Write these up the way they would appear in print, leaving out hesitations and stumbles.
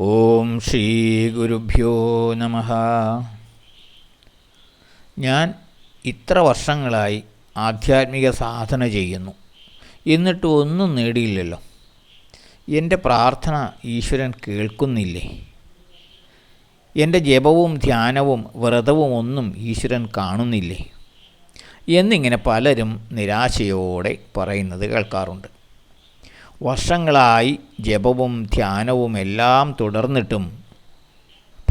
ഓം ശ്രീ ഗുരുഭ്യോ നമഃ. ഞാൻ ഇത്ര വർഷങ്ങളായി ആധ്യാത്മിക സാധന ചെയ്യുന്നു, എന്നിട്ടും ഒന്നും നേടിയില്ലല്ലോ. എൻ്റെ പ്രാർത്ഥന ഈശ്വരൻ കേൾക്കുന്നില്ലേ? എൻ്റെ ജപവും ധ്യാനവും വ്രതവും ഒന്നും ഈശ്വരൻ കാണുന്നില്ലേ എന്നിങ്ങനെ പലരും നിരാശയോടെ പറയുന്നത് കേൾക്കാറുണ്ട്. വർഷങ്ങളായി ജപവും ധ്യാനവും എല്ലാം തുടർന്നിട്ടും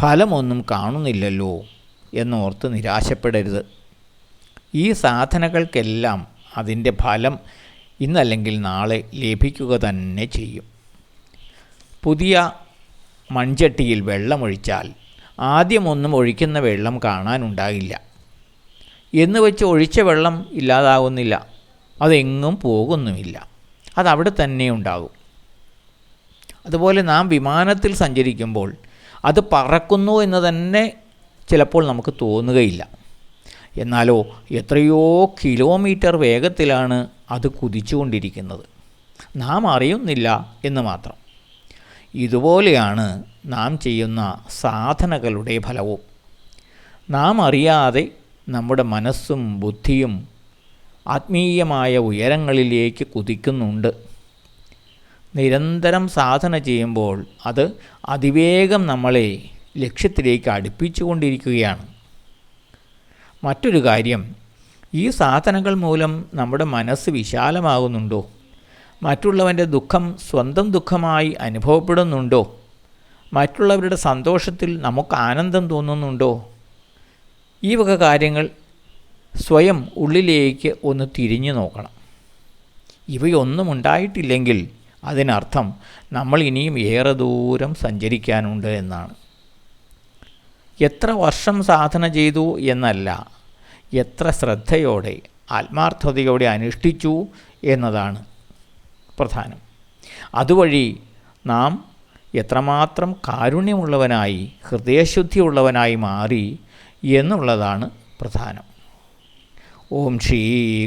ഫലമൊന്നും കാണുന്നില്ലല്ലോ എന്നോർത്ത് നിരാശപ്പെടരുത്. ഈ സാധനകൾക്കെല്ലാം അതിൻ്റെ ഫലം ഇന്നല്ലെങ്കിൽ നാളെ ലഭിക്കുക തന്നെ ചെയ്യും. പുതിയ മൺചട്ടിയിൽ വെള്ളമൊഴിച്ചാൽ ആദ്യമൊന്നും ഒഴിക്കുന്ന വെള്ളം കാണാനുണ്ടാകില്ല. എന്ന് വെച്ച് ഒഴിച്ച വെള്ളം ഇല്ലാതാകുന്നില്ല, അതെങ്ങും പോകുന്നുമില്ല, അതവിടെ തന്നെ ഉണ്ടാകും. അതുപോലെ നാം വിമാനത്തിൽ സഞ്ചരിക്കുമ്പോൾ അത് പറക്കുന്നു എന്ന് തന്നെ ചിലപ്പോൾ നമുക്ക് തോന്നുകയില്ല. എന്നാലോ എത്രയോ കിലോമീറ്റർ വേഗത്തിലാണ് അത് കുതിച്ചുകൊണ്ടിരിക്കുന്നത്, നാം അറിയുന്നില്ല എന്ന് മാത്രം. ഇതുപോലെയാണ് നാം ചെയ്യുന്ന സാധനകളുടെ ഫലവും. നാം അറിയാതെ നമ്മുടെ മനസ്സും ബുദ്ധിയും ആത്മീയമായ ഉയരങ്ങളിലേക്ക് കുതിക്കുന്നുണ്ട്. നിരന്തരം സാധന ചെയ്യുമ്പോൾ അത് അതിവേഗം നമ്മളെ ലക്ഷ്യത്തിലേക്ക് അടുപ്പിച്ചുകൊണ്ടിരിക്കുകയാണ്. മറ്റൊരു കാര്യം, ഈ സാധനകൾ മൂലം നമ്മുടെ മനസ്സ് വിശാലമാകുന്നുണ്ടോ? മറ്റുള്ളവൻ്റെ ദുഃഖം സ്വന്തം ദുഃഖമായി അനുഭവപ്പെടുന്നുണ്ടോ? മറ്റുള്ളവരുടെ സന്തോഷത്തിൽ നമുക്ക് ആനന്ദം തോന്നുന്നുണ്ടോ? ഈ വക കാര്യങ്ങൾ സ്വയം ഉള്ളിലേക്ക് ഒന്ന് തിരിഞ്ഞു നോക്കണം. ഇവയൊന്നും ഉണ്ടായിട്ടില്ലെങ്കിൽ അതിനർത്ഥം നമ്മൾ ഇനിയും ഏറെ ദൂരം സഞ്ചരിക്കാനുണ്ട് എന്നാണ്. എത്ര വർഷം സാധന ചെയ്തു എന്നല്ല, എത്ര ശ്രദ്ധയോടെ ആത്മാർത്ഥതയോടെ അനുഷ്ഠിച്ചു എന്നതാണ് പ്രധാനം. അതുവഴി നാം എത്രമാത്രം കാരുണ്യമുള്ളവനായി ഹൃദയശുദ്ധിയുള്ളവനായി മാറി എന്നുള്ളതാണ് പ്രധാനം. ഓം ശ്രീ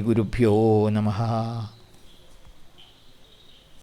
ഗുരുഭ്യോ നമഃ.